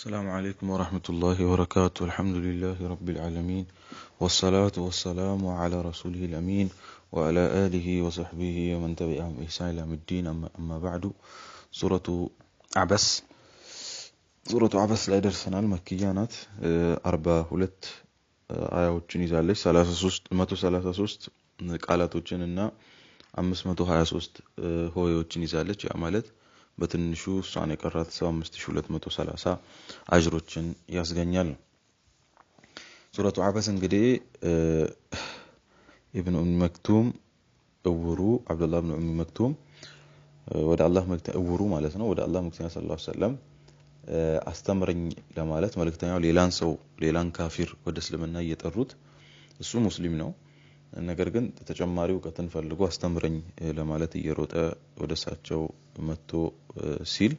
السلام عليكم ورحمة الله وبركاته. الحمد لله رب العالمين، والصلاة والسلام على رسوله الأمين وعلى آله وصحبه ومن تبعهم بإحسان إلى يوم الدين. أما بعد. سورة عبس. سورة عبس لا درسنا المكية نات 42 آياتችን ይዛለች 133 ቃላቶችንና 523 ሆዮችን ይዛለች። ያ ማለት በትንሹ እሷን የቀራት 5230 አጅሮችን ያስገኛል። ሱረቱ አበስ እንግዲህ ኢብኑ ኡም መክቱም እውሩ አብዱላህ ኢብኑ ኡም መክቱም ወደ አላህ መልእክተኛ እውሩ ማለት ነው። ወደ አላህ መልእክተኛ ሰለላሁ ዐለይሂ ወሰለም አስተምረኝ ለማለት መልእክተኛው ሌላን ካፊር ወደ እስልምና እየጠሩት እሱ ሙስሊም ነው። ነገር ግን ተጨማሪ ዕውቀትን ፈልጎ አስተምረኝ ለማለት እየሮጠ ወደሳቸው መጥቶ ሲል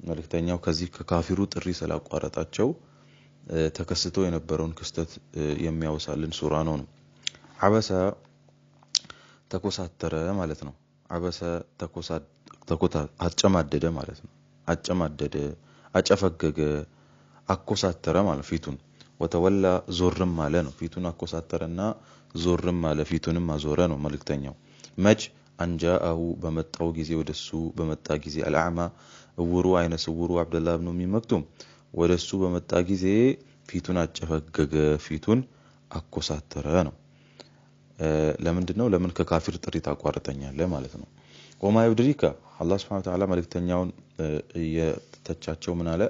መልእክተኛው ከዚህ ከካፊሩ ጥሪ ስላቋረጣቸው ተከስቶ የነበረውን ክስተት የሚያወሳልን ሱራ ነው። አበሰ ተኮሳተረ ማለት ነው። አበሰ አጨማደደ ማለት ነው። አጨማደደ፣ አጨፈገገ፣ አኮሳተረ ማለት ፊቱን። ወተወላ ዞርም ማለ ነው። ፊቱን አኮሳተረና ዞርም ማለ ፊቱንም አዞረ ነው መልእክተኛው። መች አንጃአሁ በመጣው ጊዜ ወደሱ በመጣ ጊዜ አልአዕማ እውሩ አይነ ስውሩ አብዱላህ ኢብኑ ኡም መክቱም ወደሱ በመጣ ጊዜ ፊቱን አጨፈገገ፣ ፊቱን አኮሳተረ ነው። ለምንድነው? ለምን ከካፊር ጥሪ ታቋርጠኛለህ ማለት ነው። ወማ ይድሪካ አላህ Subhanahu Wa Ta'ala መልእክተኛውን የተቻቸው ምን አለ?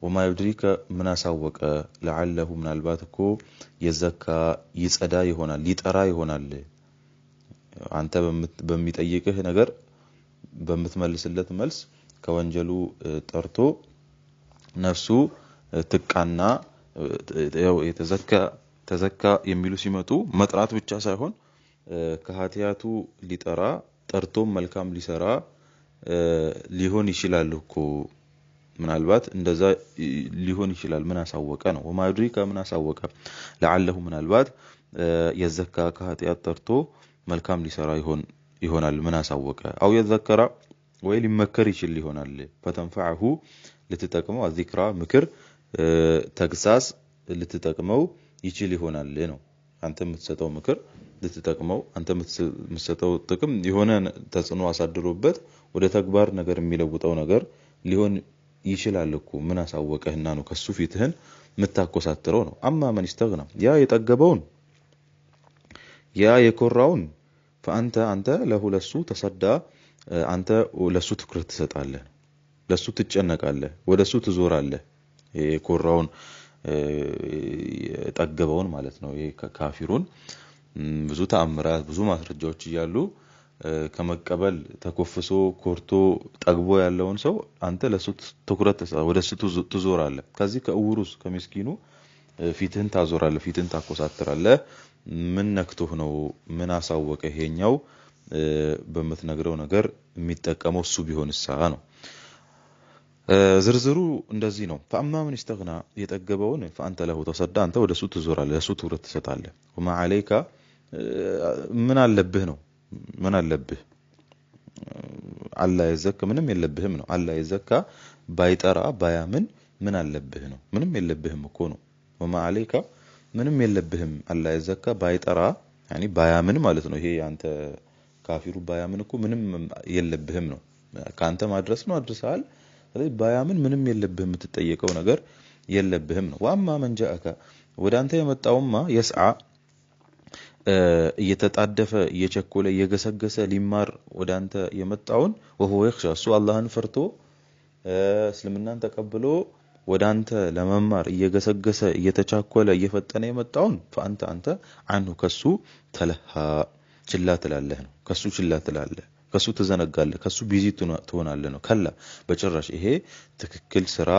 ወማ ይድሪካ ምን አሳወቀ? ለዓለሁ ምናልባት እኮ የዘካ ይጸዳ ይሆናል ሊጠራ ይሆናል። አንተ በሚጠይቅህ ነገር በምትመልስለት መልስ ከወንጀሉ ጠርቶ ነፍሱ ትቃና ያው ተዘካ የሚሉ ሲመጡ መጥራት ብቻ ሳይሆን ከኃጢያቱ ሊጠራ ጠርቶም መልካም ሊሰራ ሊሆን ይችላል እኮ። ምናልባት እንደዛ ሊሆን ይችላል። ምን አሳወቀ ነው። ወማ ይድሪካ ምን አሳወቀ? ለዓለሁ ምናልባት የዘካ ከኃጢያት ጠርቶ መልካም ሊሰራ ይሆናል። ምን አሳወቀ? አው የዘከራ ወይ ሊመከር ይችል ይሆናል። ፈተንፈዐሁ ልትጠቅመው አዚክራ ምክር ተግሳጽ ልትጠቅመው ይችል ይሆናል ነው። አንተ የምትሰጠው ምክር ልትጠቅመው አንተ የምትሰጠው ጥቅም የሆነ ተጽዕኖ አሳድሮበት ወደ ተግባር ነገር የሚለውጠው ነገር ሊሆን ይችላል እኮ። ምን አሳወቀህና ነው ከሱ ፊትህን የምታኮሳትረው ነው። አማ ማን ይስተግና ያ የጠገበውን ያ የኮራውን አንተ ለሱ ተሰዳ አንተ ለሱ ትኩረት ትሰጣለህ፣ ለሱ ትጨነቃለህ፣ ወደሱ ትዞራለህ። የኮራውን የጠገበውን ማለት ነው። ይሄ ካፊሩን ብዙ ተአምራት ብዙ ማስረጃዎች እያሉ ከመቀበል ተኮፍሶ ኮርቶ ጠግቦ ያለውን ሰው አንተ ለሱ ትኩረት ወደሱ ትዞራለህ። ከዚህ ከእውሩስ ከሚስኪኑ ፊትህን ታዞራለህ፣ ፊትህን ታኮሳትራለህ። ምን ነክቶህ ነው? ምን አሳወቀ? ይሄኛው በመትነግረው ነገር የሚጠቀመው እሱ ቢሆንሳ ነው። ዝርዝሩ እንደዚህ ነው። ፈአማ ምን ይስተግና የጠገበውን ፈአንተ ለሁ ተሰዳ አንተ ወደሱ ትዞራለህ፣ ለሱ ትኩረት ትሰጣለህ። ወማ አለይካ ምን አለብህ ነው። ምን አለብህ? አላህ የዘካ ምንም የለብህም ነው። አላህ የዘካ ባይጠራ ባያምን ምን አለብህ ነው። ምንም የለብህም እኮ ነው። ወማ አለይካ ምንም የለብህም አላህ የዘካ ባይጠራ ያኒ ባያምን ማለት ነው። ይሄ አንተ ካፊሩ ባያምን እኮ ምንም የለብህም ነው። ካንተ ማድረስ ነው አድርሰሃል። ስለዚህ ባያምን ምንም የለብህም የምትጠየቀው ነገር የለብህም ነው። ወአማ መን ጃአከ ወደ አንተ የመጣውማ የስዓ እየተጣደፈ እየቸኮለ እየገሰገሰ ሊማር ወደ አንተ የመጣውን ወሆ ይخشى እሱ አላህን ፈርቶ እስልምናን ተቀብሎ ወደ አንተ ለመማር እየገሰገሰ እየተቻኮለ እየፈጠነ የመጣውን አንተ አንሁ ከሱ ተለሃ ችላ ትላለህ ነው። ከሱ ችላ ትላለህ፣ ከሱ ትዘነጋለህ፣ ከሱ ቢዚ ትሆናለህ ነው። ከላ በጭራሽ ይሄ ትክክል ስራ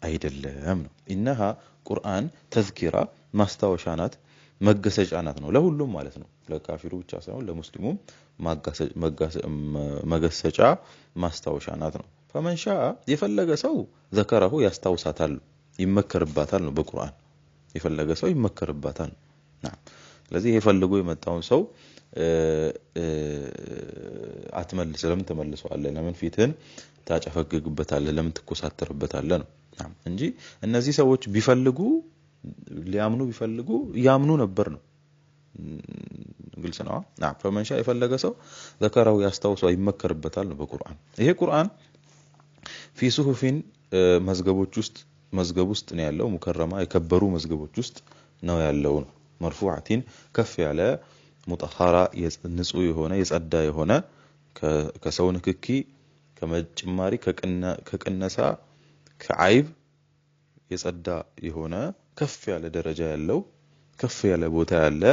አይደለም ነው። ኢነሃ ቁርአን ተዝኪራ ማስታወሻ ናት፣ መገሰጫ ናት ነው። ለሁሉም ማለት ነው። ለካፊሩ ብቻ ሳይሆን ለሙስሊሙም መገሰጫ ማስታወሻ ናት ነው። ፈመን ሻአ የፈለገ ሰው ዘከረሁ ያስታውሳታል፣ ይመከርባታል ነው። በቁርአን የፈለገ ሰው ይመከርባታል ነው። ስለዚህ የፈልጎ የመጣውን ሰው አትመልስ ለምን ተመልሰዋለህ ለምን ፊትህን ታጨፈግግበታለህ ለምን ትኮሳተርበታለህ ነው እንጂ እነዚህ ሰዎች ቢፈልጉ ሊያምኑ ቢፈልጉ ያምኑ ነበር ነው ግልጽ ነው ፈመንሻ የፈለገ ሰው ዘከራው ያስታውሰው ይመከርበታል ነው በቁርአን ይሄ ቁርአን في صحف መዝገብ ውስጥ ነው ያለው ሙከረማ የከበሩ መዝገቦች ውስጥ ነው ያለው መርፉዓቲን ከፍ ያለ ሙጠኸራ ንጹህ የሆነ የጸዳ የሆነ ከሰው ንክኪ ከመጭማሪ ከቅነሳ ከዓይብ የጸዳ የሆነ ከፍ ያለ ደረጃ ያለው ከፍ ያለ ቦታ ያለ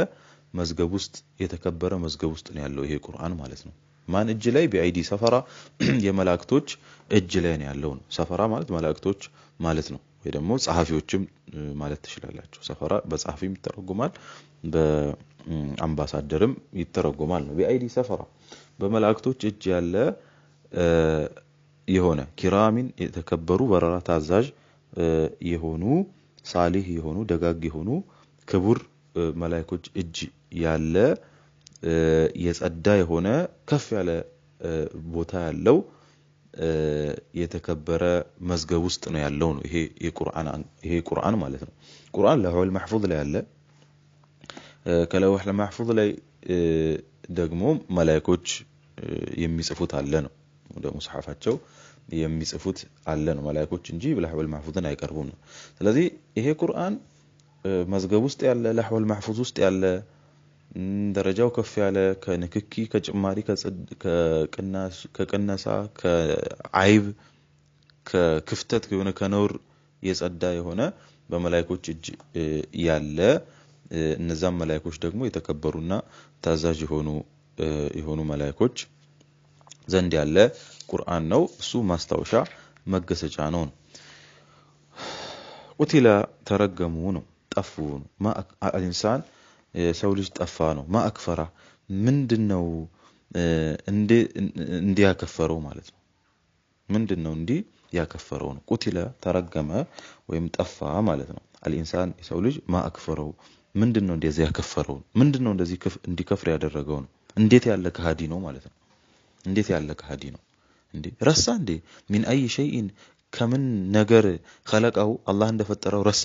መዝገብ ውስጥ የተከበረ መዝገብ ውስጥ ነው ያለው ይሄ ቁርአን ማለት ነው ማን እጅ ላይ በአይዲ ሰፈራ የመላእክቶች እጅ ላይ ነው ያለው ሰፈራ ማለት መላእክቶች ማለት ነው ወይ ደግሞ ጸሐፊዎችም ማለት ትችላላችሁ ሰፈራ በጸሐፊም ይተረጎማል በአምባሳደርም ይተረጎማል ነው በአይዲ ሰፈራ በመላእክቶች እጅ ያለ የሆነ ኪራሚን የተከበሩ በረራ ታዛዥ የሆኑ ሳሊህ የሆኑ ደጋግ የሆኑ ክቡር መላእክቶች እጅ ያለ የጸዳ የሆነ ከፍ ያለ ቦታ ያለው የተከበረ መዝገብ ውስጥ ነው ያለው ነው ይሄ ቁርአን ማለት ነው ቁርአን ለሁል محفوظ ላይ ያለ ከለውህ ለማህፉዝ ላይ ደግሞ መላእክቶች የሚጽፉት አለ ነው ወደ ሙስሐፋቸው የሚጽፉት አለ ነው መላእክቶች እንጂ ለሁል محفوظን አይቀርቡም ነው ስለዚህ ይሄ ቁርአን መዝገብ ውስጥ ያለ ለሁል محفوظ ውስጥ ያለ ደረጃው ከፍ ያለ ከንክኪ ከጭማሪ ከቅነሳ ከዓይብ ከክፍተት የሆነ ከነውር የጸዳ የሆነ በመላእክቶች እጅ ያለ እነዛም መላእክቶች ደግሞ የተከበሩና ታዛዥ የሆኑ መላእክቶች ዘንድ ያለ ቁርአን ነው እሱ ማስታወሻ መገሰጫ ነው ቁቲላ ተረገሙ ነው ጠፉ ማ አልኢንሳን ሰው ልጅ ጠፋ ነው ማአክፈራ ምንድነው እንዲያከፈረው ማለት ነው ምንድነው ያከፈረው ነው ቁቲላ ተረገመ ወይም ጠፋ ማለት ነው አልኢንሳን ሰው ልጅ ማአክፈረው ምንድነው እንደዚህ ያከፈረው ምንድነው እንደዚህ እንዲከፍር ያደረገው ነው እንዴት ያለ ከሃዲ ነው ማለት ነው እንዴት ያለ ከሃዲ ነው ረሳ ምን አይ شيء ከምን ነገር خلقው አላህ እንደፈጠረው ረሳ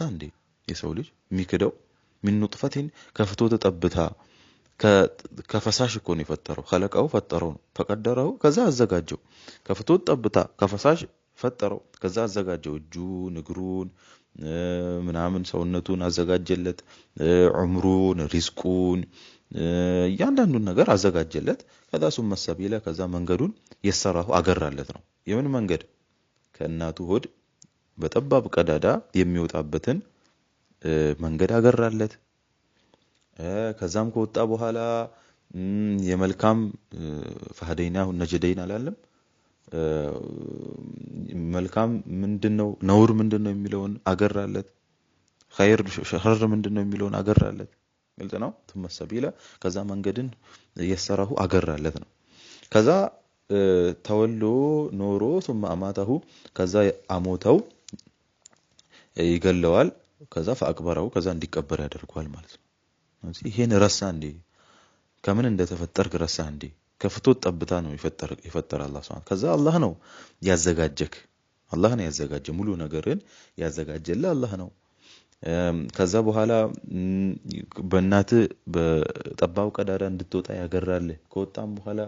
የሰው ልጅ የሚክደው من نطفة كفتوت طبتا كفساش እኮ ነው የፈጠረው خلقው ፈጠረው ፈቀደረው ከዛ አዘጋጀው ከፍቶት ጠብታ ከፈሳሽ ፈጠረው ከዛ አዘጋጀው እጁን እግሩን ምናምን ሰውነቱን አዘጋጀለት ዑምሩን ሪዝቁን ያንዳንዱን ነገር አዘጋጀለት ከዛ ሱም መሰቢለ ከዛ መንገዱን የሰራው አገራለት ነው የምን መንገድ ከእናቱ ሆድ በጠባብ ቀዳዳ የሚወጣበትን መንገድ አገራለት ከዛም ከወጣ በኋላ የመልካም ፈህደይናሁ ነጅደይን አላለም መልካም ምንድነው ነውር ምንድነው የሚለውን አገራለት ኸይር ሸር ምንድነው የሚለውን አገራለት ግልጽ ነው ተመሰቢለ ከዛ መንገድን የሰራው አገራለት ነው ከዛ ተወሎ ኖሮ ثم አማታሁ ከዛ አሞተው ይገለዋል ከዛ ፈአክበረው ከዛ እንዲቀበር ያደርጋል ማለት ነው ይሄን ረሳ ከምን እንደተፈጠርክ ረሳ ከፍቶት ጠብታ ነው ይፈጠር አላህ Subhanahu ከዛ አላህ ነው ያዘጋጀክ አላህ ነው ያዘጋጀ ሙሉ ነገርን ያዘጋጀለ አላህ ነው ከዛ በኋላ በእናት በጠባው ቀዳዳ እንድትወጣ ያገራል ከወጣም በኋላ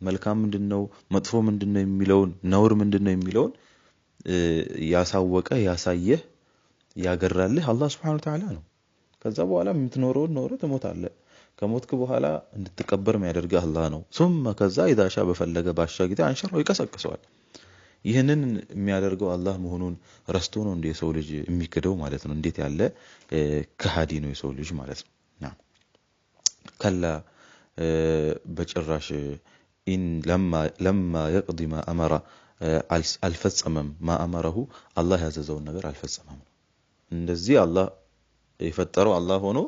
መልካም ምንድነው መጥፎ ምንድነው የሚለውን ነውር ምንድነው የሚለውን ያሳወቀ ያሳየህ ያገራልህ አላህ Subhanahu Wa Ta'ala ነው ከዛ በኋላ የምትኖረው ኖሮ ተሞታለህ ከሞትክ በኋላ እንድትቀበር የሚያደርግህ አላህ ነው ثم ከዛ ኢዳሻ በፈለገ ባሻ ጊዜ አንሸራው ይቀሰቅሰዋል ይሄንን የሚያደርገው አላህ መሆኑን ረስቶ ነው የሰው ልጅ የሚከደው ማለት ነው እንዴት ያለ ከሃዲ ነው የሰው ልጅ ማለት ነው ከላ በጭራሽ ኢን ለማ يقضي ما امر አልፈጸመም ما امره አላህ ያዘዘውን ነገር አልፈጸመም እንደዚህ አላህ የፈጠረው አላህ ሆኖ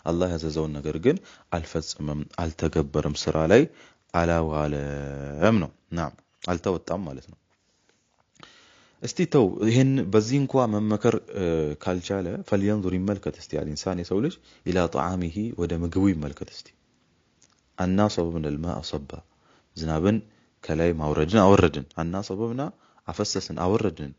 አላህ ያዘዘውን ነገር ግን አልፈጸመም አልተገበረም ስራ ላይ አላዋለም ነው نعم አልተወጣም ማለት ነው እስቲ ተው ይሄን በዚህ እንኳን መመከር ካልቻለ فلينظر ይመልከት እስቲ አልኢንሳን የሰው ልጅ ኢላ ጣዓሚሂ ወደ ምግቡ ይመልከት እስቲ አና ሰበብን الماء صبا ዝናብን ከላይ ማውረድን አወረድን አና ሰበብና አፈሰስን አወረድን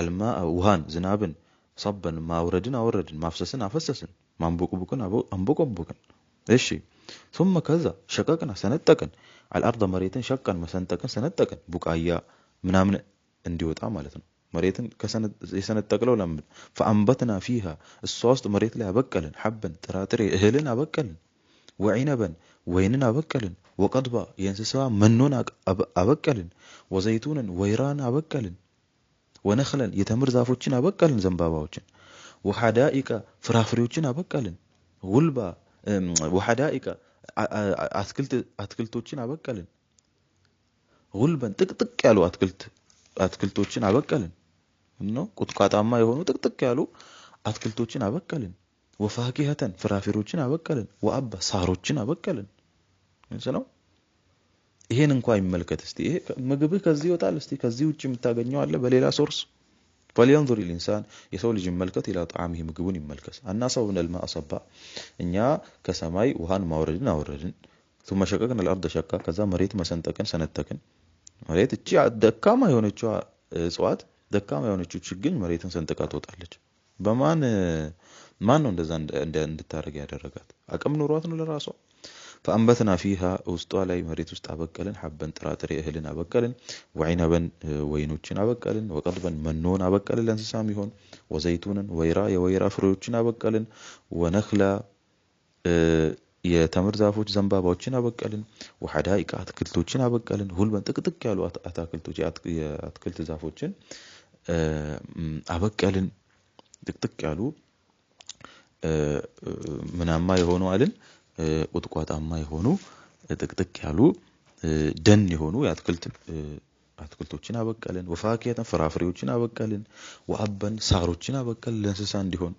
الماء ውሃን ዝናብን صبን ማውረድን አወረድን ማፍሰስን አፈሰስን ማንቦቅቦቅን አንቦቅቦቅን እሺ ثم كذا شققنا ሰነጠቅን الارض መሬትን ሸቀን መሰንጠቅን ሰነጠቅን ቡቃያ ምናምን እንዲወጣ ማለት ነው መሬትን የሰነጠቅለው ለምን فانبتنا فيها እሷ ውስጥ መሬት ላይ አበቀልን حبا ጥራጥሬ እህልን አበቀልን وعنبا ወይንን አበቀልን وقضبا የእንስሳ መኖን አበቀልን وزيتونا ወይራን አበቀልን ونخلا የተምር ዛፎችን አበቀልን ዘንባባዎችን وحدائق ፍራፍሬዎችን አበቀልን غلبا وحدائق አትክልቶችን አበቀልን غلبا ጥቅጥቅ ያሉ አትክልቶችን አበቀልን ነው ቁጥቋጣማ የሆኑ ጥቅጥቅ ያሉ አትክልቶችን አበቀልን وفاكهة ፍራፍሬዎችን አበቀልን وأبا ሳሮችን አበቀልን እንሰለው ይሄን እንኳን ይመልከት እስቲ ይሄ ምግብ ከዚህ ይወጣል እስቲ ከዚህ ውጪ የምታገኘው አለ በሌላ ሶርስ فلينظر الانسان የሰው ልጅ ይመልከት الى طعامه ምግቡን ይመልከት አና ሰውን الماء صبا እኛ ከሰማይ ውሃን ማውረድን አወረድን ثم شققنا الارض شقا ከዛ መሬት መሰንጠቅን ሰነጠቅን መሬት እቺ ደካማ የሆነችው እጽዋት ደካማ የሆነችው ችግኝ መሬትን ሰንጥቃ ትወጣለች በማን ማን ነው እንደዛ እንድታረግ ያደረጋት አቅም ኑሯት ነው ለራሷ فانبتنا فيها ውስጧ ላይ መሬት ውስጥ አበቀልን حبን ጥራጥሬ እህልን አበቀልን وعنبا ወይኖችን አበቀልን وقضبا መኖን አበቀልን ለእንስሳም ይሆን وزيتونا ወይራ የወይራ ፍሬዎችን አበቀልን ونخلا የተምር ዛፎች ዘንባባዎችን አበቀልን وحدائق አትክልቶችን አበቀልን غلبا ጥቅጥቅ ያሉ አትክልቶች የአትክልት ዛፎችን አበቀልን ጥቅጥቅ ያሉ ምናማ የሆኑ አልን ቁጥቋጣማ የሆኑ ጥቅጥቅ ያሉ ደን የሆኑ አትክልቶችን አበቀልን وفاكهة ፍራፍሬዎችን አበቀልን وأبا ሳሮችን አበቀልን ለእንስሳ እንዲሆን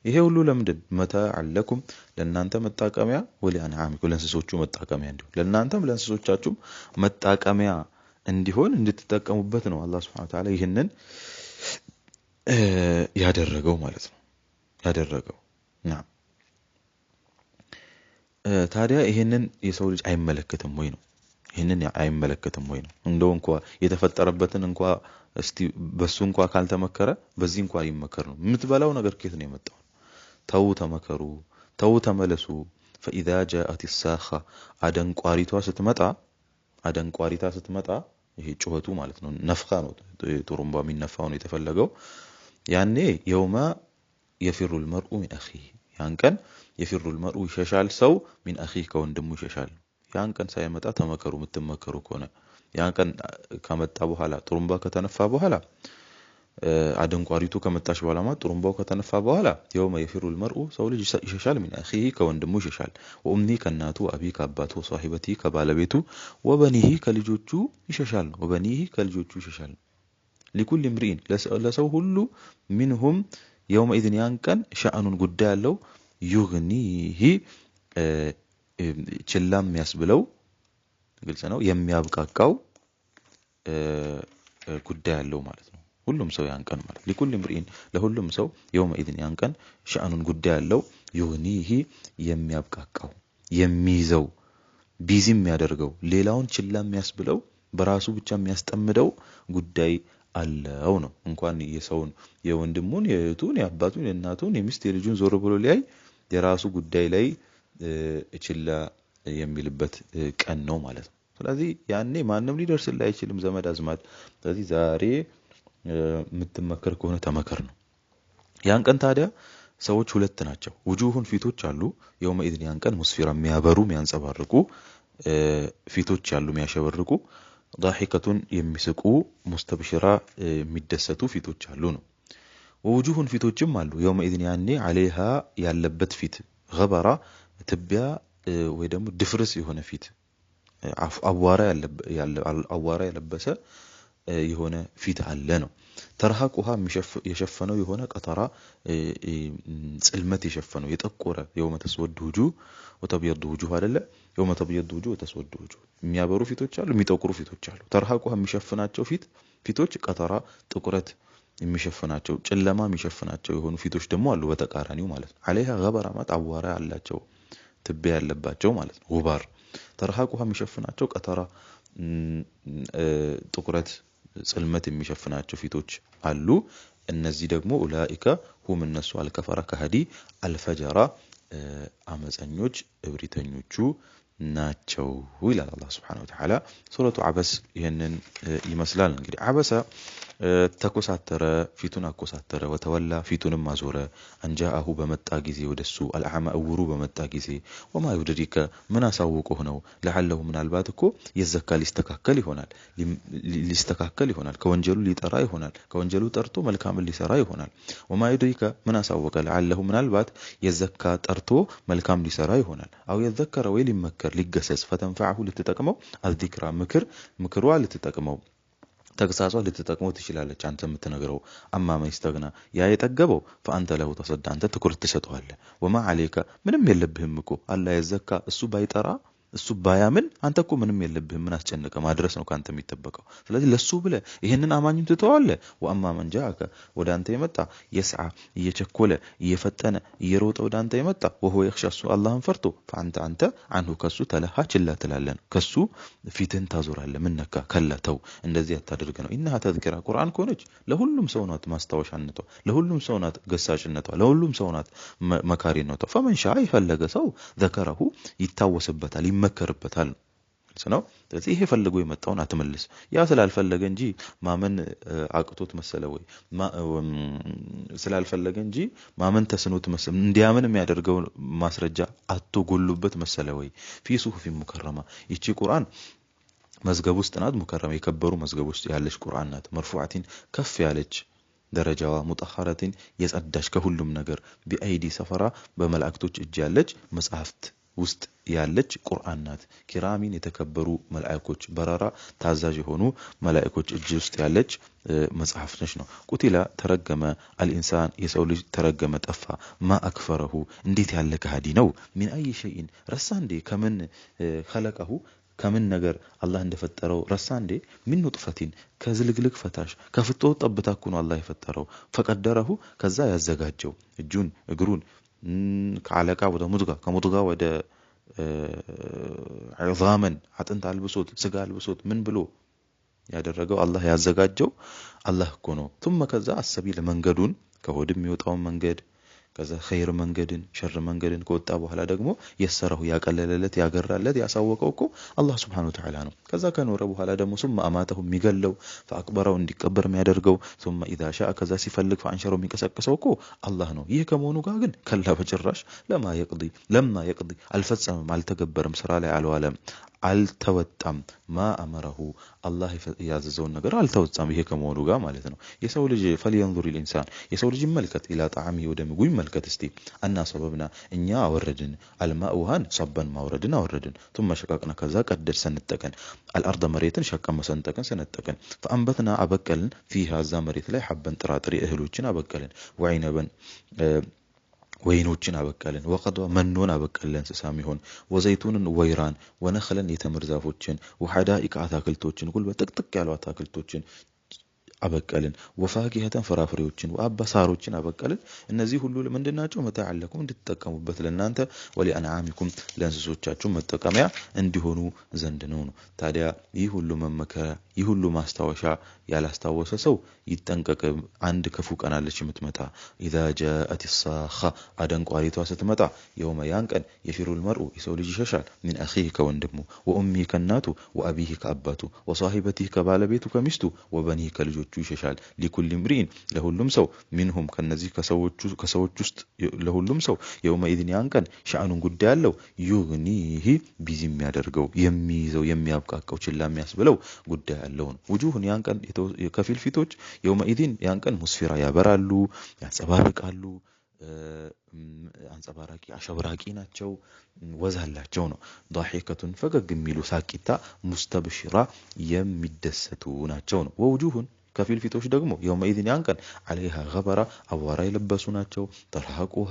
ይሄ ሁሉ ለምንድን መታዓለኩም ለእናንተ መጣቀሚያ ወለአንዓሚኩም ለእንስሶቹ መጣቀሚያ እንዲሆን ለእናንተም ለእንስሶቻችሁም መጣቀሚያ እንዲሆን እንድትጠቀሙበት ነው አላህ Subhanahu Wa Ta'ala ይሄንን ያደረገው ማለት ነው ያደረገው ና ታዲያ ይሄንን የሰው ልጅ አይመለከትም ወይ ነው ይሄንን አይመለከትም ወይ ነው እንደው እንኳን የተፈጠረበትን እንኳን እስቲ በሱ እንኳን ካልተመከረ በዚህ እንኳን ይመከር ነው የምትበላው ነገር ከየት ነው የመጣው ተው ተመከሩ ተው ተመለሱ فاذا جاءت الساخه አደንቋሪቷ ስትመጣ ይሄ ጩኸቱ ማለት ነው ነፍኻ ነው ጡሩምባ የሚነፋው ነው የተፈለገው ያኔ የውማ يفر المرء من اخيه ያን ቀን يفر المرء ይሸሻል ሰው من اخيه ከወንድሙ ይሸሻል ያን ቀን ሳይመጣ ተመከሩ የምትመከሩ ከሆነ ያን ቀን ከመጣ በኋላ ጡሩምባ ከተነፋ በኋላ አደንቋሪቱ ከመጣሽ በኋላ ማለት ጡሩምባው ከተነፋ በኋላ يوم يفر المرء ሰው ልጅ ይሸሻል من اخيه ከወንድሙ ይሸሻል وامني ከናቱ አቢ ከአባቱ صاحبتي ከባለቤቱ وبنيه ከልጆቹ ይሸሻል وبنيه ከልጆቹ ይሸሻል لكل امرئ ለሰው ሁሉ منهم يومئذ ያንቀን ሻአኑን ጉዳይ ያለው يغنيه ችላም ያስብለው ግልጽ ነው የሚያብቃቃው ጉዳይ ያለው ማለት ነው ሁሉም ሰው ያንቀን ማለት لكل امرئ ለሁሉም ሰው يومئذ ያንቀን ሻአኑን ጉዳይ ያለው يغنيه የሚያብቃቃው የሚይዘው ቢዚ የሚያደርገው ሌላውን ችላም ያስብለው በራሱ ብቻ የሚያስጠምደው ጉዳይ አለው ነው እንኳን የሰውን የወንድሙን የእህቱን የአባቱን የእናቱን የሚስት የልጁን ዞር ብሎ ላይ የራሱ ጉዳይ ላይ እችላ የሚልበት ቀን ነው ማለት ነው ስለዚህ ያኔ ማንንም ሊደርስልህ አይችልም ዘመድ አዝማድ ስለዚህ ዛሬ የምትመከር ከሆነ ተመከር ነው ያን ቀን ታዲያ ሰዎች ሁለት ናቸው وجوهን ፊቶች አሉ የውመኢድን ያን ቀን ሙስፊራ የሚያበሩ የሚያንጸባርቁ ፊቶች አሉ የሚያሸበርቁ ضاحكቱን የሚስቁ ሙስተብሽራ የሚደሰቱ ፊቶች አሉ ነው ووجوهን ፊቶችም አሉ የውመኢድን ያኔ عليها ያለበት ፊት غبራ ትቢያ ወይ ደግሞ ድፍርስ የሆነ ፊት አዋራ ያለበሰ የሆነ ፊት አለ ነው ተርሃቁሃ የሸፈነው የሆነ ቀጠራ ጽልመት የሸፈነው የጠቆረ የውመ ተስወድ وجوه وتبيض وجوه አይደለ የውመ ተብየድ وجوه وتسود وجوه የሚያበሩ ፊቶች አሉ የሚጠቁሩ ፊቶች አሉ ተርሃቁሃ የሚሸፍናቸው ፊቶች ቀጠራ ጥቁረት የሚሸፍናቸው ጨለማ የሚሸፍናቸው የሆኑ ፊቶች ደግሞ አሉ በተቃራኒው ማለት ነው عليها غبرة አዋራ ያላቸው ትቢያ ያለባቸው ማለት ነው ጉባር ተርሃቁሃ የሚሸፍናቸው ቀተራ ጥቁረት ጽልመት የሚሸፍናቸው ፊቶች አሉ እነዚህ ደግሞ ኡላኢከ ሁም እነሱ አልከፈራ ከሃዲ አልፈጀራ አመፀኞች እብሪተኞቹ ናቸው ይላል አላህ Subhanahu Wa Ta'ala ሱረቱ አበስ ይሄንን ይመስላል እንግዲህ አበሰ ተኮሳተረ ፊቱን አኮሳተረ ወተወላ ፊቱንም አዞረ አንጃአሁ በመጣ ጊዜ ወደሱ አልአማ እውሩ በመጣ ጊዜ ወማ ይድሪከ ምን አሳውቆህ ነው ለዓለሁ ምናልባት እኮ የዘካ ሊስተካከል ይሆናል ከወንጀሉ ሊጠራ ይሆናል ከወንጀሉ ጠርቶ መልካም ሊሰራ ይሆናል ወማ ይድሪከ ምን አሳወቀ ለዓለሁ ምናልባት የዘካ ጠርቶ መልካም ሊሰራ ይሆናል አው የዘከረ ወይ ሊመከር ሊገሰጽ ፈተንፈعه ልትጠቅመው አልዚክራ ምክሯ ልትጠቅመው ተግሳጿ ልትጠቅመው ትችላለች አንተ የምትነግረው አማማ ይስተግና ያ የጠገበው فانت له تصدى አንተ ትኩረት ትሰጠዋለህ ወማ عليك ምንም የለብህም እኮ አላህ የዘካ እሱ ባይጠራ እሱ ባያምን አንተ እኮ ምንም የለብህም ምን አስጨነቀ ማድረስ ነው ካንተ የሚጠበቀው ስለዚህ ለሱ ብለ ይሄንን አማኙን ትተዋለህ ወአማ من جاءك ወደ አንተ የመጣ يسعى እየቸኮለ እየፈጠነ እየሮጠ ወደ አንተ የመጣ وهو يخشى አላህን ፈርቶ فانت አንተ አንሁ ከሱ ተለሃ ችላ ትላለህ ከሱ ፊትን ታዞራለህ ምን ነካ ከለተው እንደዚህ አታደርግ ነው ኢንها ተذكራ ቁርአን ኮነች ለሁሉም ሰው ናት ማስታወሻነቷ ለሁሉም ሰው ናት ገሳጭነቷ ለሁሉም ሰው ናት መካሪነቷ فمن شاء يفلግ ሰው ذكره ይታወስበታል ይመከርበታል ነው ስለዚህ ይሄ ፈልጎ የመጣውን አትመልስ ያ ስላልፈለገ እንጂ ማመን አቅቶት መሰለ ወይ ስላልፈለገ እንጂ ማመን ተስኖት መሰለ እንዲያምን የሚያደርገው ማስረጃ አቶ ጎሉበት መሰለ ወይ في صحف مكرمه ይቺ ቁርአን መዝገብ ውስጥ ናት ሙከረማ የከበሩ መዝገብ ውስጥ ያለች ቁርአን ናት መርፉዓቲን ከፍ ያለች ደረጃዋ ሙጠኸረቲን የጸዳች ከሁሉም ነገር በአይዲ ሰፈራ በመላእክቶች እጅ ያለች መጽሐፍት ውስጥ ያለች ቁርአን ናት ኪራሚን የተከበሩ መላእክቶች በራራ ታዛዥ የሆኑ መላእክቶች እጅ ውስጥ ያለች መጽሐፍ ነች ነው ቁቲላ ተረገመ አልኢንሳን የሰው ልጅ ተረገመ ጠፋ ማ አክፈረሁ እንዴት ያለ ከሃዲ ነው ምን አይ ሸይን ረሳ እንዴ ከምን خلقه ከምን ነገር አላህ እንደፈጠረው ረሳ እንዴ ምን ኑጥፈቲን ከዝልግልግ ፈታሽ ከፍቶ ጠብታኩ ነው አላህ የፈጠረው ፈቀደረሁ ከዛ ያዘጋጀው እጁን እግሩን ከዓለቃ ወደ ሙድጋ ከሙድጋ ወደ عظامن አጥንት አልብሶት ስጋ አልብሶት ምን ብሎ ያደረገው አላህ ያዘጋጀው አላህ እኮ ነው ثم ከዛ አሰቢል መንገዱን ከሆድም የሚወጣው መንገድ ከዛ ኸይር መንገድን ሸር መንገድን ከወጣ በኋላ ደግሞ የሰራው ያቀለለለት ያገራለት ያሳወቀው እኮ አላህ Subhanahu Wa Ta'ala ነው ከዛ ከኖረ በኋላ ደግሞ ثم አማተሁ የሚገለው فاكبرው እንዲቀበር የሚያደርገው ثم اذا شاء ከዛ ሲፈልግ فانشرው የሚቀሰቅሰው እኮ አላህ ነው ይሄ ከመሆኑ ጋር ግን ከላ በጭራሽ ለማ يقضي አልፈጸመም አልተገበረም ስራ ላይ አልዋለም አልተወጣም ማ አመረሁ አላህ ያዘዘውን ነገር አልተወጣም ይሄ ከመሆኑ ጋር ማለት ነው የሰው ልጅ فلينظر الانسان የሰው ልጅ መልከት ኢላ ጣዕሚ ወደ ምግቡ መልከት እስቲ እና ሰበብና እኛ አወረድን አልማኡ ውሃን ሰበን ማውረድን አወረድን ثم شققنا ከዛ ቀደድ ሰንጠቀን الارض መሬትን ሸቀም ሰንጠቀን ሰነጠቀን فانبتنا አበቀልን فيها ዛ መሬት ላይ حبን ጥራጥሬ እህሎችን አበቀልን ወይነበን ወይኖችን አበቀልን ወቀዷ መኖን አበቀልን እንስሳም ይሆን ወዘይቱንን ወይራን ወነخلን የተምር ዛፎችን ወሐዳኢቅ አታክልቶችን ሁሉ በጥቅጥቅ ያሉ አታክልቶችን አበቀልን ወፋቂህተን ፍራፍሬዎችን ወአባሳሮችን አበቀልን እነዚህ ሁሉ ምንድናቸው መተዓለኩም እንድትጠቀሙበት ለናንተ ወሊአንዓሚኩም ለእንስሶቻችሁ መጠቀሚያ እንዲሆኑ ዘንድ ነው ታዲያ ይህ ሁሉ መመከራ ይህ ሁሉ ማስታወሻ ያላስታወሰ ሰው ይጠንቀቅ አንድ ክፉ ቀን አለች የምትመጣ اذا جاءت الصاخه አደንቋሪቷ ስትመጣ يوم ያንቀን የፊሩል መርኡ የሰው ልጅ ይሸሻል من اخيه ከወንድሙ وامه ከናቱ وابيه ከአባቱ وصاحبته ከባለቤቱ ከሚስቱ وبنيه ከልጆቹ ይሸሻል لكل امرئ ለሁሉም ሰው منهم ከነዚህ ከሰዎች ውስጥ ለሁሉም ሰው يوم اذن ያንቀን ሻአኑን ጉዳይ ያለው يغنيه ቢዚ የሚያደርገው የሚይዘው የሚያብቃቀው ችላ የሚያስብለው ጉዳይ ያለው ነው وجوهን ያንቀን ከፊል ፊቶች يوم اذن ያንቀን ሙስፊራ ያበራሉ ያንጸባርቃሉ አንጸባራቂ አሸብራቂ ናቸው ወዛላቸው ነው ضاحكቱን ፈገግ የሚሉ ሳቂታ ሙስተብሽራ የሚደሰቱ ናቸው ነው ووجوهን ከፊል ፊቶች ደግሞ يوم اذن ያንቀን عليها غبرة አዋራ የለበሱ ናቸው ተርሃቁሃ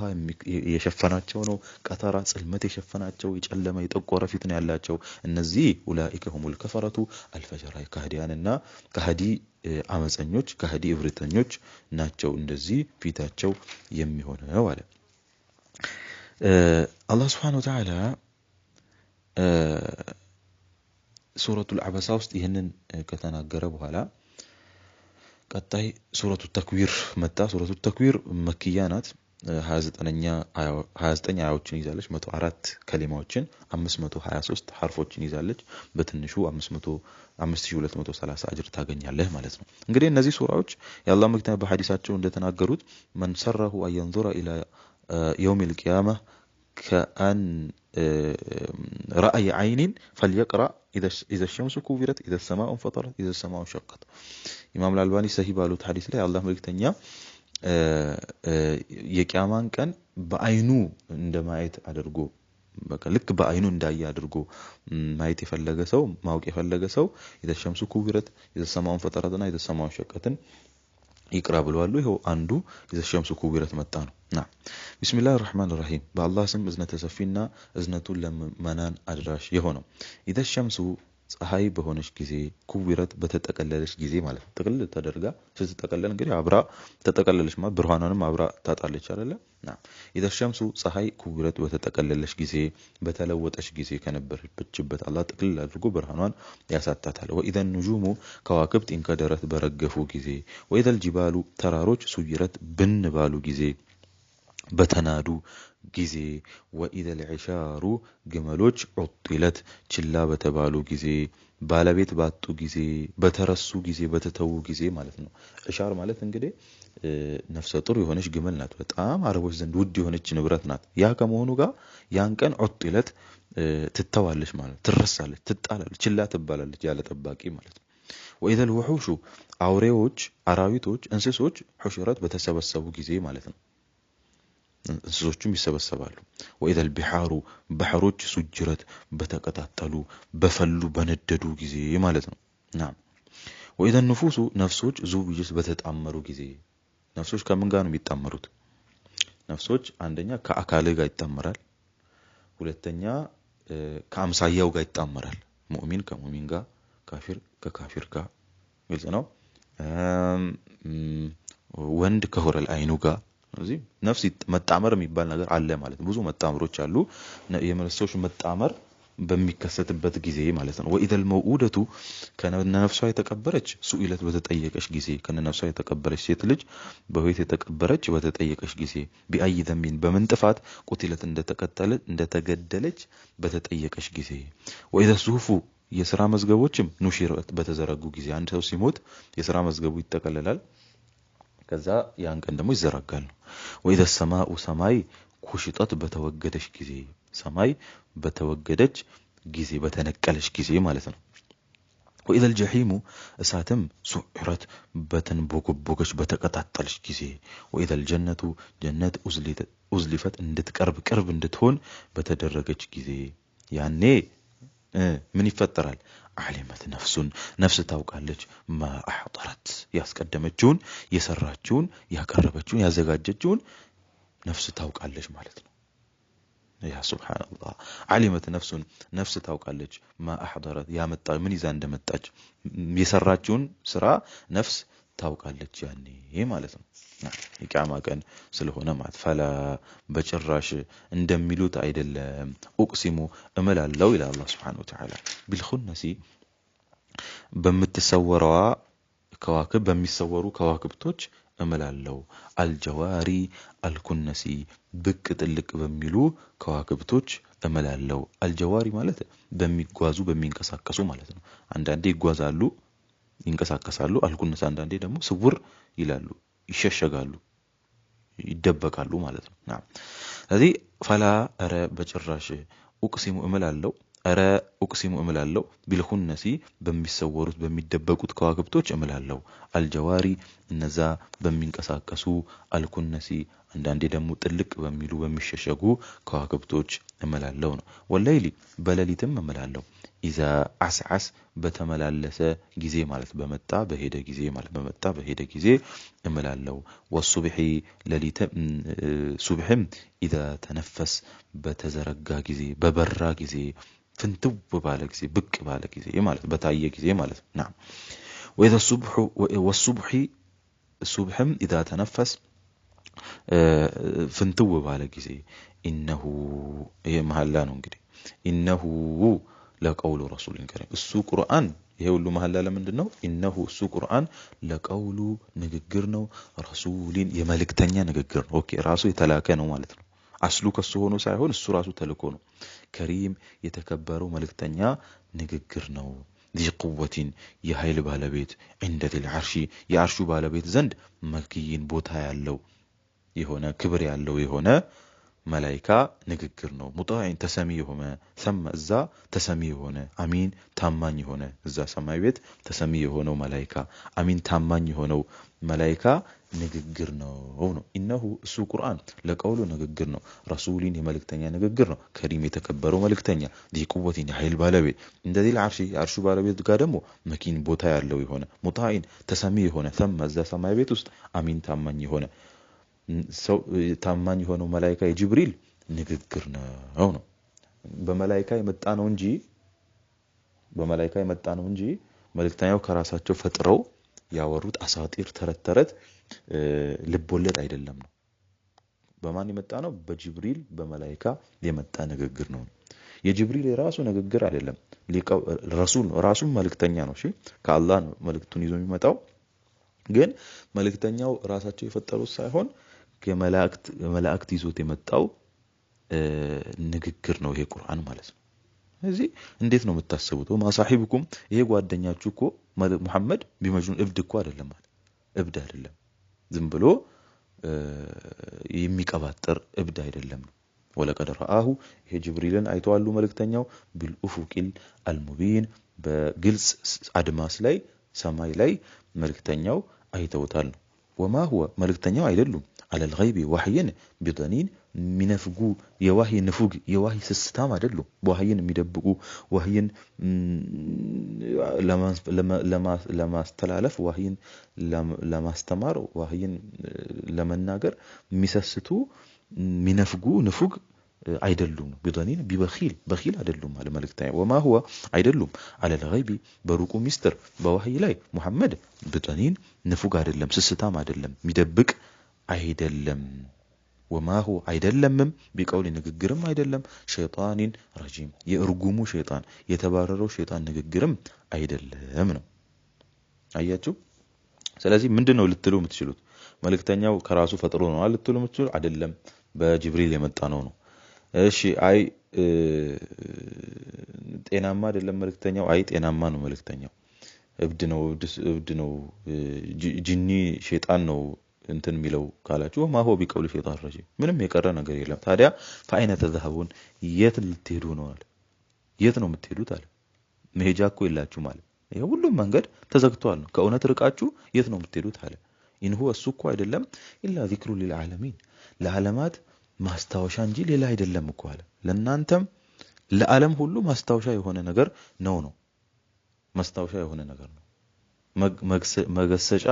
የሸፈናቸው ነው ቀተራ ጽልመት የሸፈናቸው የጨለመ የጠቆረ ፊት ነው ያላቸው እነዚህ ኡላኢከ ሁሙል ከፈረቱ አልፈጀራ ከሃዲያንና ከሃዲ አመፀኞች ከሃዲ እብሪተኞች ናቸው እንደዚህ ፊታቸው የሚሆነው አለ አላህ Subhanahu Wa Ta'ala ሱረቱል አበሳ ውስጥ ይህንን ከተናገረ በኋላ ቀጣይ ሱረቱ ተክዊር መጣ። ሱረቱ ተክዊር መክያ ናት። 29 አያዎችን ይዛለች። 104 ከሊማዎችን 523 ሐርፎችን ይዛለች። በትንሹ 5230 አጅር ታገኛለህ ማለት ነው። እንግዲህ እነዚህ ሱራዎች የአላህ መልእክተኛ በሐዲሳቸው እንደተናገሩት من سره أن ينظر إلى يوم القيامة كأن رأي عين فليقرأ إذا الشمس كورت إذا السماء انفطرت إذا السماء انشقت ኢማም አልባኒ ሰሂህ ባሉት ሐዲስ ላይ አላህ መልእክተኛ የቂያማን ቀን በአይኑ እንደማየት አድርጎ በቃ ልክ በአይኑ እንዳየ አድርጎ ማየት የፈለገ ሰው ማወቅ የፈለገ ሰው إذا الشمس كورت إذا السماء انفطرت إذا السماء انشقت ይቅራ ብለዋል። ይሄው አንዱ إذا الشمس كورت መጣ ነው። بسم الله الرحمن الرحيم በአላህ ስም እዝነተ ሰፊና እዝነቱን ለመናን አድራሽ የሆነው إذا الشمس ፀሐይ በሆነች ጊዜ ኩዊረት በተጠቀለለች ጊዜ ማለት ጥቅል ተደርጋ ስትጠቀለል እንግዲህ አብራ ተጠቀለለች ማለት ብርሃኗንም አብራ ታጣለች አይደለ? إذا الشمس ፀሐይ ኩዊረት በተጠቀለለች ጊዜ በተለወጠች ጊዜ ከነበረችበት አላህ ጥቅል አድርጎ ብርሃኗን ያሳጣታል። وإذا النجوم ከዋክብት እንከደረት በረገፉ ጊዜ وإذا الجبال ተራሮች ሱይረት ብን ባሉ ጊዜ በተናዱ ጊዜ وإذا العشار ግመሎች ዑጥለት ችላ በተባሉ ጊዜ ባለቤት ባጡ ጊዜ በተረሱ ጊዜ በተተው ጊዜ ማለት ነው። ዕሻር ማለት እንግዲህ ነፍሰ ጡር የሆነች ግመል ናት። በጣም አረቦች ዘንድ ውድ የሆነች ንብረት ናት። ያ ከመሆኑ ጋር ያን ቀን ዑጥለት ትተዋለች ማለት ትረሳለች፣ ትጣላለች፣ ችላ ትባላለች ያለ ጠባቂ ማለት ነው። وإذا الوحوش አውሬዎች፣ አራዊቶች፣ እንስሶች ሑሽረት በተሰበሰቡ ጊዜ ማለት ነው። እንስሶችም ይሰበሰባሉ። وإذا البحار ባህሮች ሱጅረት በተቀጣጠሉ በፈሉ በነደዱ ጊዜ ማለት ነው። وإذا النفوس ነፍሶች ዙብይስ በተጣመሩ ጊዜ። ነፍሶች ከምን ጋር ነው የሚጣመሩት? ነፍሶች አንደኛ ከአካል ጋር ይጣመራል፣ ሁለተኛ ከአምሳያው ጋር ይጣመራል። ሙእሚን ከሙእሚን ጋር፣ ካፊር ከካፊር ጋር ግልጽ ነው። ወንድ ከሆረል አይኑ ጋር እዚህ ነፍስ መጣመር የሚባል ነገር አለ ማለት ነው። ብዙ መጣመሮች አሉ። የነፍሶች መጣመር በሚከሰትበት ጊዜ ማለት ነው። وإذا الموءودة ከነፍሷ የተቀበረች ሱኢለት በተጠየቀች ጊዜ ከነፍሷ የተቀበረች ሴት ልጅ በህይወት የተቀበረች በተጠየቀች ጊዜ بأي ذنب በምን ጥፋት ቁትለት እንደተገደለች በተጠየቀች ጊዜ وإذا الصحف የሥራ መዝገቦችም ኑሽረት በተዘረጉ ጊዜ አንድ ሰው ሲሞት የሥራ መዝገቡ ይጠቀለላል። ከዛ ያን ቀን ደግሞ ይዘረጋል። وإذا السماء ሰማይ ኩሽጠት በተወገደች ጊዜ ሰማይ በተወገደች ጊዜ በተነቀለች ጊዜ ማለት ነው። وإذا الجحيم እሳትም ሱዕረት በተንቦገቦገች በተቀጣጠለች ጊዜ وإذا الجنة ጀነት ኡዝሊፈት እንድትቀርብ ቅርብ እንድትሆን በተደረገች ጊዜ ያኔ ምን ይፈጠራል? ዓሊመት ነፍሱን ነፍስ ታውቃለች ማ አሕضረት ያስቀደመችውን የሰራችውን ያቀረበችውን ያዘጋጀችውን ነፍስ ታውቃለች ማለት ነው። ያ ሱብሃንአላህ ዓሊመት ነፍሱን ነፍስ ታውቃለች ማ አሕضረት ያመጣ ምን ይዛ እንደመጣች የሰራችውን ስራ ነፍስ ታውቃለች ያኔ ማለት ነው። የቂያማ ቀን ስለሆነ ማለት ፈላ በጭራሽ እንደሚሉት አይደለም። ኡቅሲሙ እመላለሁ ኢላ አላህ Subhanahu Wa Ta'ala ቢልኹነሲ በምትሰወረዋ ከዋክብ በሚሰወሩ ከዋክብቶች እመላለሁ። አልጀዋሪ አልኩነሲ ብቅ ጥልቅ በሚሉ ከዋክብቶች እመላለሁ። አልጀዋሪ ማለት በሚጓዙ በሚንቀሳቀሱ ማለት ነው። አንዳንዴ ይጓዛሉ ይንቀሳቀሳሉ። አልኩነስ አንዳንዴ ደግሞ ስውር ይላሉ፣ ይሸሸጋሉ፣ ይደበቃሉ ማለት ነው። ስለዚህ ፈላ አረ በጭራሽ ኡቅሲሙ እመላለሁ አረ ኡቅሲሙ እመላለሁ ቢልኹነሲ በሚሰወሩት በሚደበቁት ከዋክብቶች እመላለሁ። አልጀዋሪ እነዛ በሚንቀሳቀሱ አልኩነሲ አንዳንዴ ደግሞ ጥልቅ በሚሉ በሚሸሸጉ ከዋክብቶች እመላለሁ ነው። ወለይሊ በሌሊትም እመላለሁ። ኢዛ አስዓስ በተመላለሰ ጊዜ ማለት በመጣ በሄደ ጊዜ ማለት በመጣ በሄደ ጊዜ እመላለሁ። ወሱብሒ ሌሊት ሱብሕም ኢዛ ተነፈስ በተዘረጋ ጊዜ በበራ ጊዜ ፍንትው ባለ ጊዜ ብቅ ባለ ጊዜ ማለት በታየ ጊዜ ማለት ነው። ወኢዛ ሱብሑ ወሱብሒ ሱብሕም ኢዛ ተነፈስ ፍንትው ባለ ጊዜ ኢነሁ ይሄ መሐላ ነው እንግዲህ ኢነሁ ለቀውሉ ረሱልን ከሪም እሱ ቁርአን ይሄ ሁሉ መሐላ ለምንድነው ኢነሁ እሱ ቁርአን ለቀውሉ ንግግር ነው ረሱልን የመልእክተኛ ንግግር ነው ኦኬ ራሱ የተላከ ነው ማለት ነው አስሉ ከሱ ሆኖ ሳይሆን እሱ ራሱ ተልኮ ነው ከሪም የተከበረው መልእክተኛ ንግግር ነው ذي قوة የኃይል ባለቤት عند ذي العرش የአርሹ ባለቤት ዘንድ መክይን ቦታ ያለው የሆነ ክብር ያለው የሆነ መላእክት ንግግር ነው ሙጣዒን ተሰሚ የሆነ ሰማ እዛ ተሰሚ የሆነ አሚን ታማኝ የሆነ እዛ ሰማይ ቤት ተሰሚ የሆነው መላእክት አሚን ታማኝ የሆነው መላእክት ንግግር ነው ኢነሁ እሱ ቁርአን ለቀውሉ ንግግር ነው ረሱልን የመልእክተኛ ንግግር ነው ከሪም የተከበረው መልእክተኛ ذي قوة የኃይል ባለቤት እንደዚህ العرش የአርሹ ባለቤት ጋር ደግሞ መኪን ቦታ ያለው የሆነ ሙጣዒን ተሰሚ የሆነ ሰማ እዛ ሰማይ ቤት ውስጥ አሚን ታማኝ የሆነ ሰው ታማኝ የሆነው መላእክት የጅብሪል ንግግር ነው በመላእክት የመጣ ነው እንጂ መልእክተኛው ከራሳቸው ፈጥረው ያወሩት አሳጢር ተረት ልቦለድ አይደለም ነው በማን የመጣ ነው በጅብሪል በመላእክት የመጣ ንግግር ነው የጅብሪል የራሱ ንግግር አይደለም ረሱል ራሱ መልእክተኛ ነው እሺ ከአላህ ነው መልእክቱን ይዞ የሚመጣው ግን መልእክተኛው ራሳቸው የፈጠሩት ሳይሆን ከመላእክት ይዞት የመጣው ንግግር ነው ይሄ ቁርአን ማለት ነው ስለዚህ እንዴት ነው የምታስቡት ማሳሂብኩም ይሄ ጓደኛችሁ እኮ መሐመድ ቢመጅኑን እብድ እኮ አይደለም ማለት እብድ አይደለም ዝም ብሎ የሚቀባጥር እብድ አይደለም ወለቀድ ረአሁ ይሄ ጅብሪልን አይተዋሉ መልእክተኛው ቢልኡፉቂል አልሙቢን በግልጽ አድማስ ላይ ሰማይ ላይ መልእክተኛው አይተውታል ወማ هو መልእክተኛው አይደሉም على الغيب وحيን بضنين ሚነፍጉ የዋህይ ንፉግ የዋህይ ስስታም አይደሉም ወህይን የሚደብቁ ወህይን ለማስተላለፍ ወህይን ለማስተማር ወህይን ለመናገር የሚሰስቱ ሚነፍጉ ንፉግ አይደሉም بضنين بخيل አይደሉም ማለት መልእክተኛው وما هو አይደሉም على الغيب በሩቁ ሚስጥር በወህይ ላይ መሐመድ بضنين ንፉግ አይደለም ስስታም አይደለም የሚደብቅ አይደለም وما هو አይደለምም ቢቀውል ንግግርም አይደለም ሸይጣንን ረጂም የእርጉሙ ሸይጣን የተባረረው ሸይጣን ንግግርም አይደለም ነው አያችሁ ስለዚህ ምንድነው ልትሉ የምትችሉት መልእክተኛው ከራሱ ፈጥሮ ነው ልትሉ የምትችሉ አይደለም በጅብሪል የመጣ ነው እሺ አይ ጤናማ አይደለም መልእክተኛው አይ ጤናማ ነው መልእክተኛው እብድ ነው ጂኒ ሸይጣን ነው እንትን ሚለው ካላችሁ ማሆ ቢቀውል ሸይጣን ረጂም ምንም የቀረ ነገር የለም ታዲያ فاين تذهبون የት ልትሄዱ ነው አለ የት ነው የምትሄዱት አለ መሄጃ እኮ የላችሁ ማለት ይሄ ሁሉም መንገድ ተዘግቷል ነው ከእውነት ርቃችሁ የት ነው የምትሄዱት አለ ኢንሁ እሱ እኮ አይደለም ኢላ ዚክሩ للعالمين ለዓለማት ማስታወሻ እንጂ ሌላ አይደለም እኮ አለ ለናንተም ለዓለም ሁሉ ማስታወሻ የሆነ ነገር ነው ማስታወሻ የሆነ ነገር ነው መገሰጫ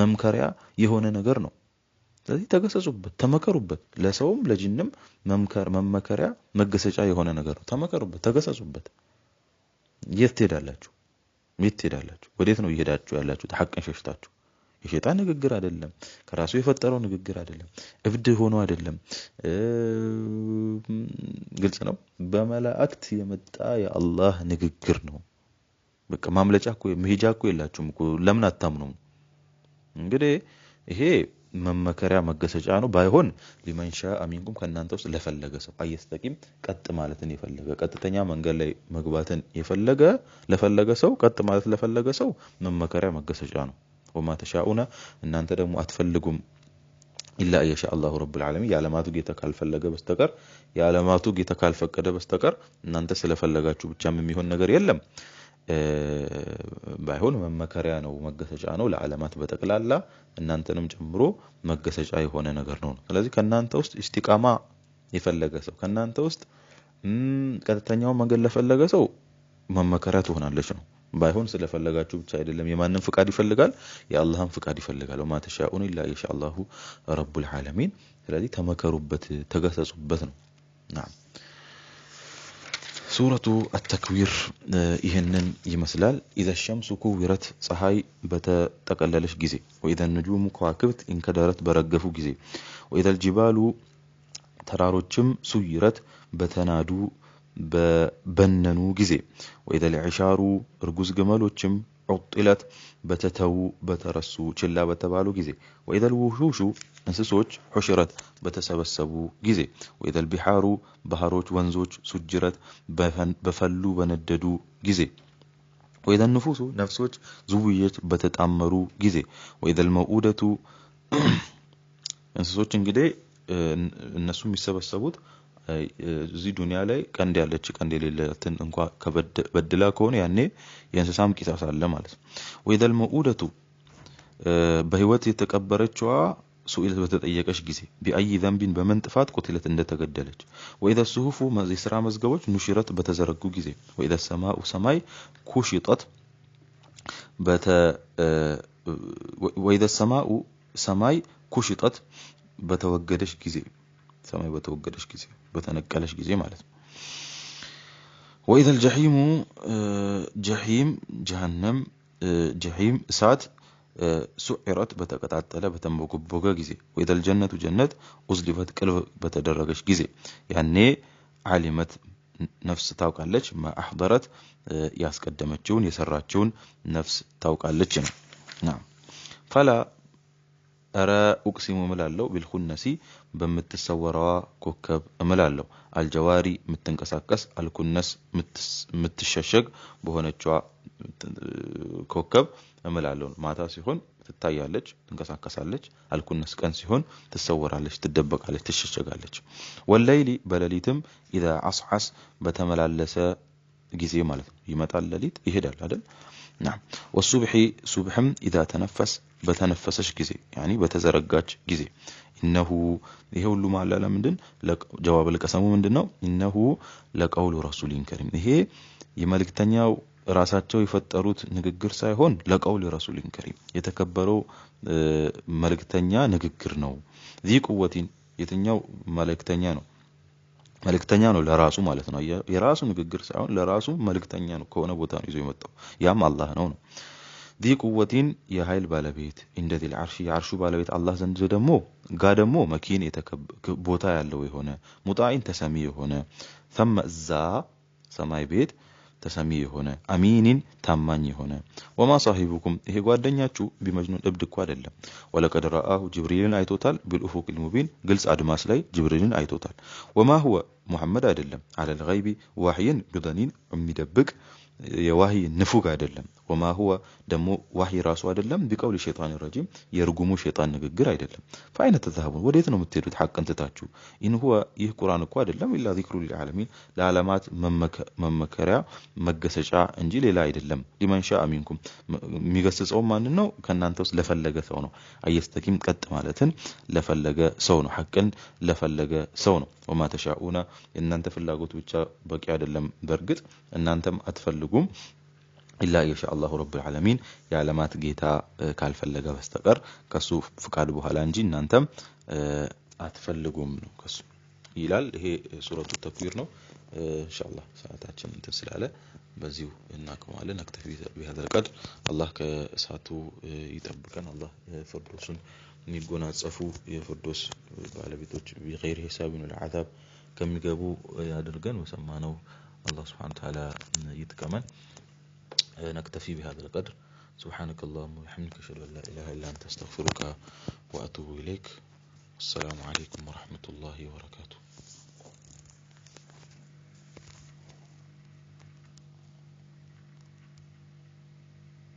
መምከሪያ የሆነ ነገር ነው ስለዚህ ተገሰጹበት ተመከሩበት ለሰውም ለጂንም መመከሪያ መገሰጫ የሆነ ነገር ነው ተመከሩበት ተገሰጹበት የት ትሄዳላችሁ ወዴት ነው እየሄዳችሁ ያላችሁት ሐቅን ሸሽታችሁ የሸይጣን ንግግር አይደለም ከራሱ የፈጠረው ንግግር አይደለም እብድ ሆኖ አይደለም ግልጽ ነው በመላእክት የመጣ የአላህ ንግግር ነው በቃ ማምለጫ እኮ መሄጃ እኮ የላችሁም እኮ ለምን አታምኑም እንግዲህ ይሄ መመከሪያ መገሰጫ ነው ባይሆን ሊመንሻ አሚንኩም ከናንተ ውስጥ ለፈለገ ሰው አይስተቂም ቀጥ ማለትን የፈለገ ቀጥተኛ መንገድ ላይ መግባትን ለፈለገ ሰው ቀጥ ማለት ለፈለገ ሰው መመከሪያ መገሰጫ ነው وما تشاؤون እናንተ ደግሞ አትፈልጉም ኢላ ኢንሻ አላህ ረብል ዓለሚን ያለማቱ ጌታ ካልፈለገ በስተቀር ያለማቱ ጌታ ካልፈቀደ በስተቀር እናንተ ስለፈለጋችሁ ብቻም የሚሆን ነገር የለም ባይሆን መመከሪያ ነው መገሰጫ ነው ለዓለማት በተቀላላ እናንተንም ጨምሮ መገሰጫ የሆነ ነገር ነው ስለዚህ ከናንተ ውስጥ ኢስቲቃማ የፈለገ ሰው ከናንተ ውስጥ ቀጥተኛው መንገድ ለፈለገ ሰው መመከሪያ ትሆናለች ነው ባይሆን ስለፈለጋችሁ ብቻ አይደለም የማንንም ፍቃድ ይፈልጋል የአላህን ፍቃድ ይፈልጋል وما تشاؤون الا ان شاء الله رب العالمين ስለዚህ ተመከሩበት ተገሰጹበት ነው نعم سورة التكوير ይሄንን ይመስላል اذا الشمس كورت ፀሐይ በተጠቀለለች ጊዜ واذا النجوم كواكبت انكدرت በረገፉ ጊዜ واذا الجبال ተራሮችም سيرت በተናዱ በበነኑ ጊዜ وإذا العشار እርጉዝ ግመሎችም عطلت በተተው በተረሱ ችላ በተባሉ ጊዜ وإذا الوحوش እንስሶች حشرت በተሰበሰቡ ጊዜ وإذا البحار ባህሮች ወንዞች سجرت በፈሉ በነደዱ ጊዜ وإذا النفوس ነፍሶች زويت በተጣመሩ ጊዜ وإذا الموءودة እንስሶች እንግዲህ እነሱ የሚሰበሰቡት እዚህ ዱንያ ላይ ቀንድ ያለች ቀንድ የሌለትን እንኳን ከበድላ ከሆነ ያኔ የእንስሳም ቂሳስ አለ ማለት ነው وإذا الموءودة በህይወት የተቀበረችዋ ሱኢለት በተጠየቀች ጊዜ بأي ذنب በምን ጥፋት ቁትለት እንደተገደለች وإذا الصحف የሥራ መዝገቦች نشرت በተዘረጉ ጊዜ وإذا السماء ሰማይ كشطت وإذا السماء ሰማይ كشطت በተወገደች ጊዜ ሰማይ በተወገደች ጊዜ በተነቀለች ጊዜ ማለት ነው وإذا الجحيم جحيم جهنم جحيم እሳት سعرت በተቀጣጠለ በተንቦገቦገ ጊዜ وإذا الجنة جنة أزلفت ቅልብ በተደረገች ጊዜ ያኔ علمت ነፍስ ታውቃለች ما أحضرت ያስቀደመችውን የሰራችውን ነፍስ ታውቃለች ነው نعم فلا أرى أقسم ملالو بالخنس بمتسوروا كوكب ملالو الجواري متنقساقس الكنس متششق بهونچوا كوكب ملالو ማታ ሲሆን ትታያለች ትንቀሳቀሳለች الكنس ቀን ሲሆን ትሰወራለች ትደበቃለች ትሸሸጋለች والليل በሌሊትም اذا عصعص በተመላለሰ ጊዜ ማለት ነው ይመጣል ሌሊት ይሄዳል አይደል نعم والصبح صبحم اذا تنفس በተነፈሰች ጊዜ يعني በተዘረጋች ጊዜ انه ይሄ ሁሉ ማላላ ምንድን ለጀዋብ ለቀሰሙ ምንድነው انه لقول رسول كريم ይሄ የመልእክተኛው ራሳቸው የፈጠሩት ንግግር ሳይሆን ለቀውል رسول كريم የተከበረው መልእክተኛ ንግግር ነው ذي قوة የትኛው መልእክተኛ ነው ለራሱ ማለት ነው የራሱ ንግግር ሳይሆን ለራሱ መልእክተኛ ነው ከሆነ ቦታ ነው ይዞ የመጣው ያም አላህ ነው ذي قوة የኃይል ባለቤት እንደዚ العرش የዓርሹ ባለቤት አላህ ዘንድ ደግሞ መኪን ቦታ ያለው የሆነ ሙጣኢን ተሰሚ የሆነ ثم ذا ሰማይ ቤት ተሰሚ የሆነ አሚኒን ታማኝ የሆነ وما صاحبكم ይሄ ጓደኛችሁ ቢመጅኑን እብድ እኮ አይደለም ወለቀድ ረአሁ ጅብሪልን አይቶታል بالافق المبين ግልጽ አድማስ ላይ ጅብሪልን አይቶታል وما هو محمد አይደለም على الغيب وحيን بضنين የሚደብቅ የዋህይ ንፉግ አይደለም وما هو ደሞ ዋህይ ራሱ አይደለም ቢቀውል ሸይጣን ረጂም የርጉሙ ሸይጣን ንግግር አይደለም فاين تذهبون ወዴት ነው የምትሄዱት ሐቅን ትታችሁ إن هو ይህ ቁርአን እኮ አይደለም إلا ذكر للعالمين ለዓለማት መመከሪያ መገሰጫ እንጂ ሌላ አይደለም لمن شاء منكم የሚገስጸው ማን ነው ከናንተ ውስጥ ለፈለገ ሰው ነው አየስተቂም ቀጥ ማለትን ለፈለገ ሰው ነው ሐቅን ለፈለገ ሰው ነው وما تشاءون እናንተ ፍላጎት ብቻ በቂ አይደለም በርግጥ እናንተም አትፈልጉም إلا يشاء الله رب العالمين የዓለማት ጌታ ካልፈለገ በስተቀር ከሱ ፍቃድ በኋላ እንጂ እናንተም አትፈልጉም ነው ከሱ ይላል ይሄ ሱረቱ ተክዊር ነው ኢንሻአላህ ሰዓታችን እንትን ስላለ በዚሁ እናከማለን ነክተፊ بهذا القدر الله ከእሳቱ ይጠብቀን الله ፍርዶስን የሚጎናጸፉ የፍርዶስ ባለቤቶች بغير حساب والعذاب ከሚገቡ ያድርገን ወሰማነው الله سبحانه وتعالى ይጥቀመን نكتفي بهذا القدر سبحانك اللهم وبحمدك اشهد ان لا اله الا انت استغفرك واتوب اليك السلام عليكم ورحمة الله وبركاته